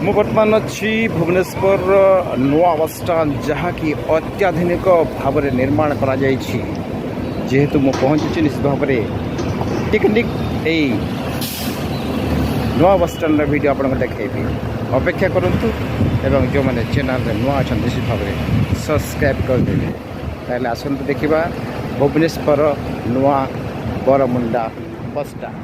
ମୁଁ ବର୍ତ୍ତମାନ ଅଛି ଭୁବନେଶ୍ୱର ନୂଆ ବସ୍ଷ୍ଟାଣ୍ଡ, ଯାହାକି ଅତ୍ୟାଧୁନିକ ଭାବରେ ନିର୍ମାଣ କରାଯାଇଛି। ଯେହେତୁ ମୁଁ ପହଞ୍ଚିଛି, ନିଶ୍ଚିତ ଭାବରେ ପିକନିକ୍ ଏଇ ନୂଆ ବସ୍ଷ୍ଟାଣ୍ଡର ଭିଡ଼ିଓ ଆପଣଙ୍କୁ ଦେଖାଇବି। ଅପେକ୍ଷା କରନ୍ତୁ ଏବଂ ଯେଉଁମାନେ ଚ୍ୟାନେଲରେ ନୂଆ ଅଛନ୍ତି ନିଶ୍ଚିତ ଭାବରେ ସବସ୍କ୍ରାଇବ୍ କରିଦେବେ। ତାହେଲେ ଆସନ୍ତୁ ଦେଖିବା ଭୁବନେଶ୍ୱର ନୂଆ ବରମୁଣ୍ଡା ବସ୍ଷ୍ଟାଣ୍ଡ।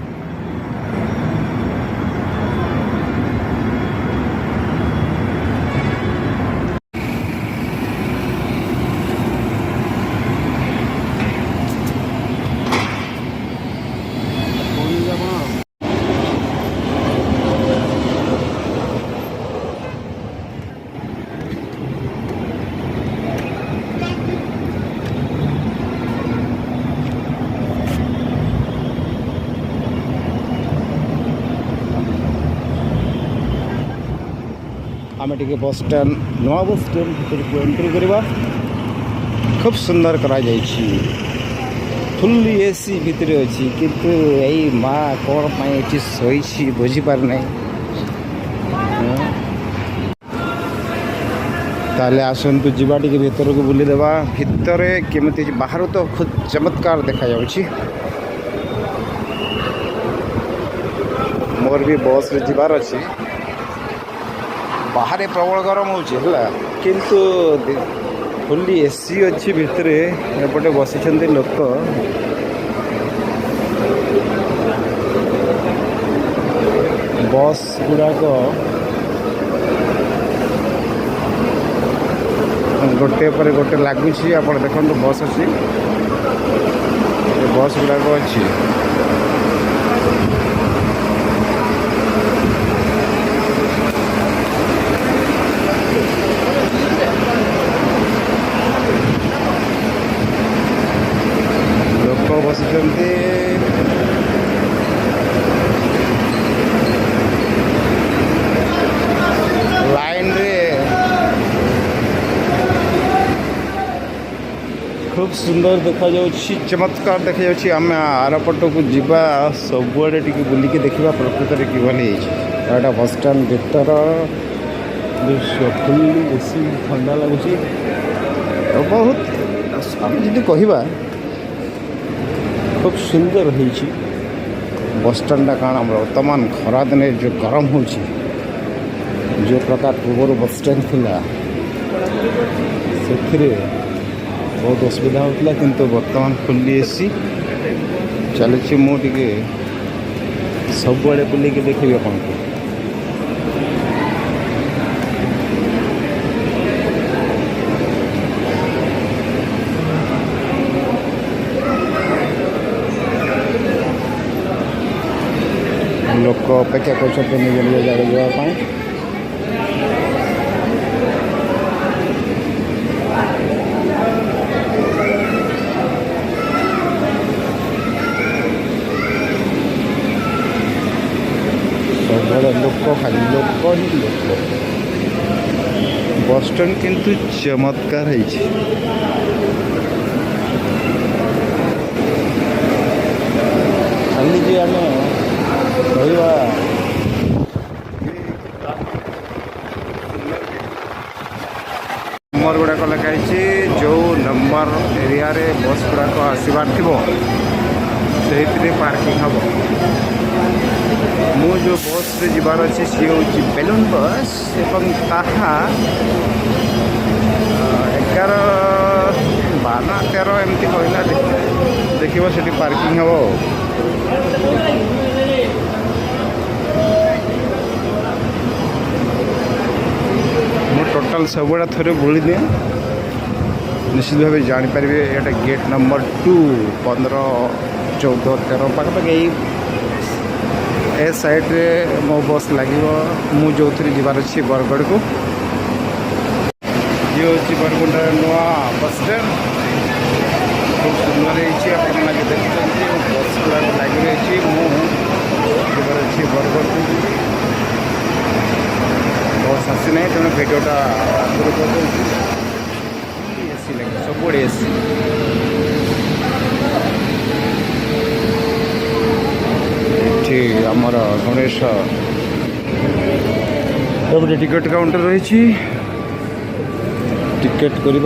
आम टे बसस्टाण्ड नवा बसस्टाण्ड भर को एंट्री करवा। खूब सुंदर करा फुल्ली एसी भितर अच्छी, किंतु यही माँ कौन पाई शोची बुझीपार ना। ताले आसतु जीवा टे भीतर को बुली देवा। भितर केमती बाहर तो खुद चमत्कार देखा जाउछि। मोर भी बस रे जीवार अच्छी। बाहर प्रबल गरम होची किंतु फुल्ली एसी अच्छी भितर एपटे बसी लोक। बस गुड़ाक गोटे पर गोटे लगुच। आप देखो बस अच्छी, बस गुड़ाक अच्छी। बसुंट लाइन रे खूब सुंदर देखा जाउछि, चमत्कार देखा जाउछि। आम आरपट को जीवा सबुआड़े टिके बुलिके देखा प्रकृत में किभली होता बसस्टाण्ड भीतर दृश्य। फुल्ली एसी ठंडा लगुच। बहुत आम जी कहवा खूब सुंदर हो बसस्टाण्ड कण वर्तमान खरा दिन जो गरम हो जो प्रकार पूर्व बसस्टाण्ड थिला से बहुत असुविधा होता, किंतु वर्तमान फुल्ली एसी चलती। मुझे सबुआड़े बुलिक देखी आपको। लोक अपेक्षा कर निज निज जगह जावाई। सब लोक खाली लोक ही लोक। बसस्टाण्ड किंतु चमत्कार है। खाली जी आम नंबर गुड़ाक लिखाई जो नंबर एरिया रे बस गुड़ाक आसबार थी से पार्किंग हम। मु जो बस रे जीवार अच्छी सी हूँ बेलून बस एवं ताहा 11-12-13 एमती कहला देखिए से पार्किंग हम। टोटाल सबुड़ा थे बुली दिए निश्चित भाव जापर ये गेट नंबर 2 15-14-13 पाखापाखि ए साइड रे मो बस लगे। मु जो जीवार अच्छी बरगढ़ को ये हूँ बरमुंडा नुआ बसस्टाण्ड। खूब सुंदर होगी देखते बस गुड़ा लगी रही। मुझे अच्छी बरगढ़ को बस आसी ना तेणु भिडटा आगे कर एसी लगे सब एसी। आमर गणेश एपटे टिकट काउंटर रही टिकेट करें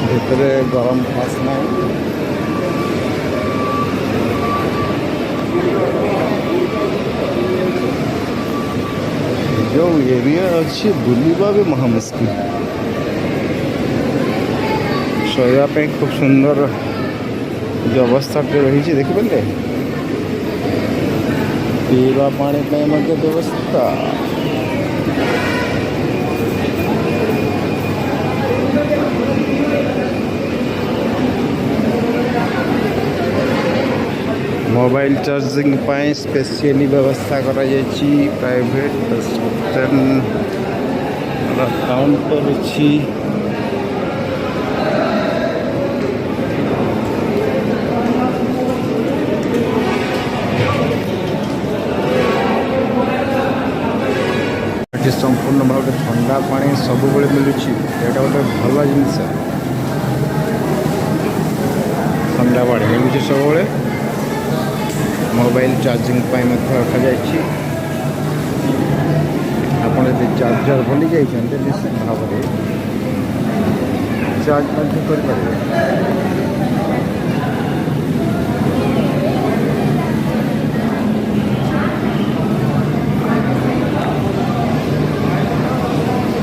भीतर गरम खास ना जो एरिया अच्छी बुलवा भी महा मुस्किल शोवाई खूब सुंदर व्यवस्था रही देखिए पीवा पानी व्यवस्था मोबाइल चार्जिंग पाई स्पेशली व्यवस्था करा प्राइवेट काउंटर अच्छी संपूर्ण भाव ठंडा पानी सब मिलूँ यहाँ गोटे भल जिनस ठंडा पानी मिलूँ सब मोबाइल चार्जिंग रखा जाए आप चार्जर भूली जाइए निश्चित भाव में चार्ज करें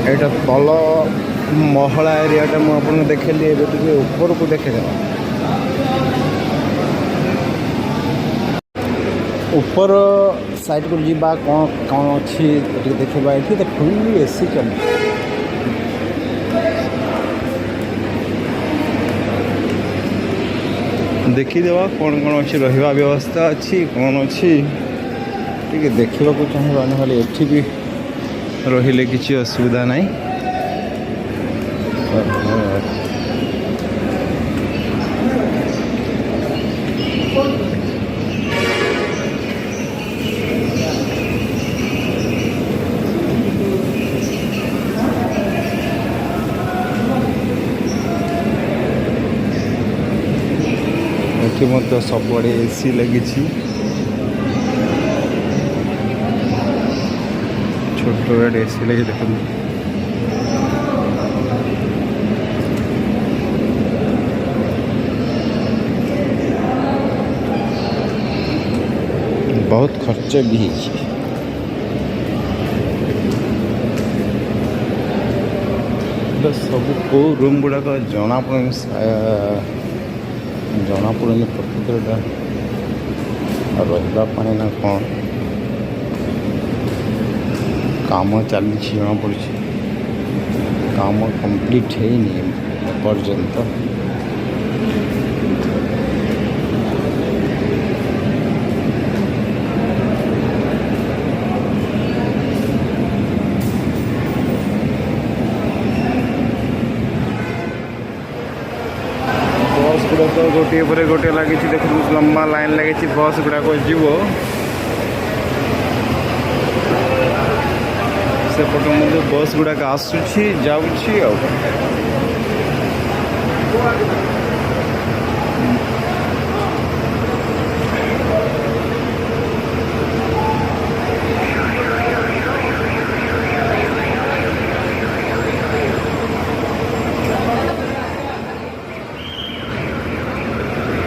यहाँ तल महला एरियाटा मुझे देखली एवं ऊपर को देखे ऊपर साइड को जीवा कौन कौन अच्छी देखा ये फुल्ली एसी चल देखीदेवा कौन कौन अच्छी रहा व्यवस्था अच्छी कौन अच्छी टे देखा चाहिए ना एठी भी रहिले किसी असुविधा नहीं ये सबड़े एसी लगी छोट गाड़ी एसी लगे देख बहुत खर्च भी है सब को रूम गुड़ाक जना जना पड़े प्रकृत रही ना कौन काम चली जना पड़ी काम कंप्लीट है पर्यंत बस गुड़ाक गोटे पर गोटे लगी देख लंबा लाइन लगी बस गुड़ाक जीव सेपट मध्य बस गुड़ाक आसूची जाऊँगी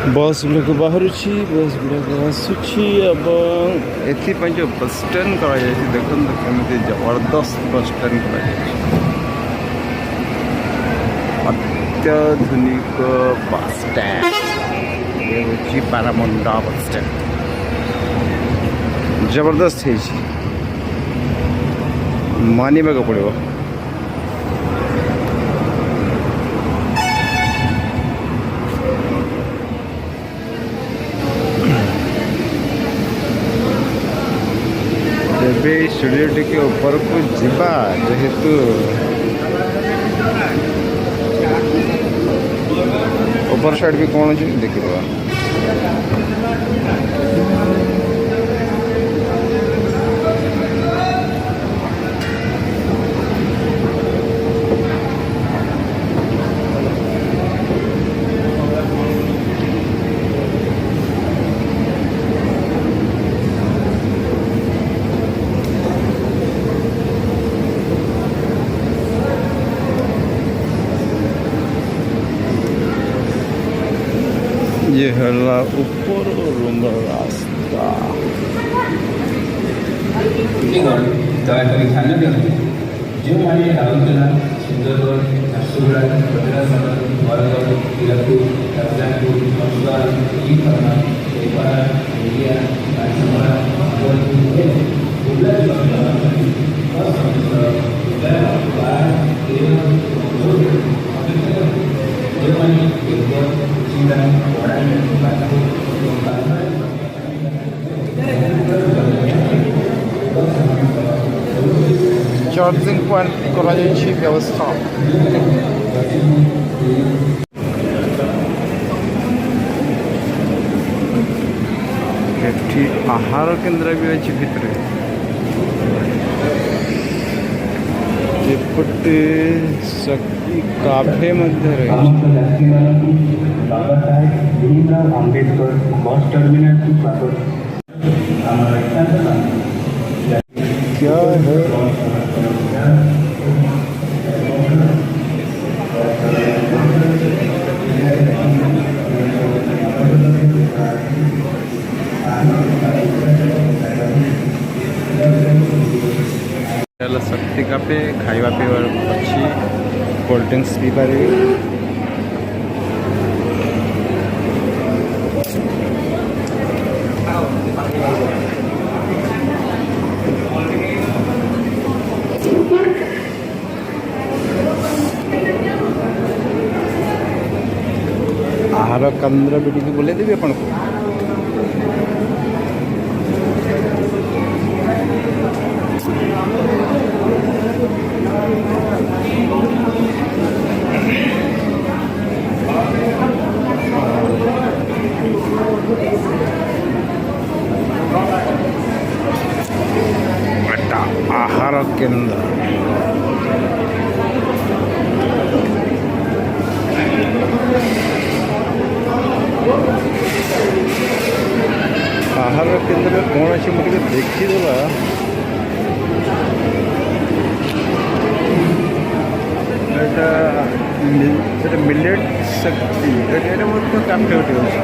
बस गुड़ाक बाहर बस गुड़ाक आसूची एपाई जो बस स्टैंड कर देखते केमी जबरदस्त बस स्टैंड कर अत्याधुनिक बस स्टैंड ये हूँ पारामुंडा बस स्टैंड जबरदस्त है मानवा को पड़ो स्टूडियो टी ऊपर को जीवा जेहेतु ऊपर साइड भी कौन अच्छे देखिए ये ହେଲା ଉପର ରୁମ୍ର ରାସ୍ତା। ଦୟାକରି ଧ୍ୟାନ ଦିଅନ୍ତୁ ଯେଉଁମାନେ ରାଉରକେଲା ସୁନ୍ଦରଗଡ଼ ଝାରସୁଗୁଡ଼ା ଭଦ୍ରକ ବରଗଡ଼ ହୀରାକୁଦ ରାଜାପୁର ନର୍ସବାଲ ଇଥାନା ଦେବପାରା ଏରିଆ ରାଜମରା ସମ୍ବଲପୁର ଏବଂ ବୁର୍ଲା ଯେଉଁମାନେ କେବଳ ଚିଡ଼ା ବଡ଼ାଇ ବାଟକୁ ଚାର୍ଜିଂ ପଏଣ୍ଟ କରାଯାଇଛି ବ୍ୟବସ୍ଥା। ଏଠି ଆହାର କେନ୍ଦ୍ର ବି ଅଛି ଭିତରେ। ଏପଟେ ଶକ୍ତି କାଫେ ମଧ୍ୟ ରହିଛି। बाबा साहेब भीमराव आंबेडकर बस टर्मिनल की स्वागत क्या है शक्ति काफे खाଇବା ପିଇବାର ଅଛି କୋଲ୍ଡ ଡ୍ରିଙ୍କସ୍ ପିଇପାରିବେ। आहार केन्द्र भी टी बुले देवी आपन को। आहार केन्द्र आहार केन्द्र कौन अच्छे मुझे देखीदेला। मिलेट शक्ति एटा मतलब काफे गोटे अच्छे।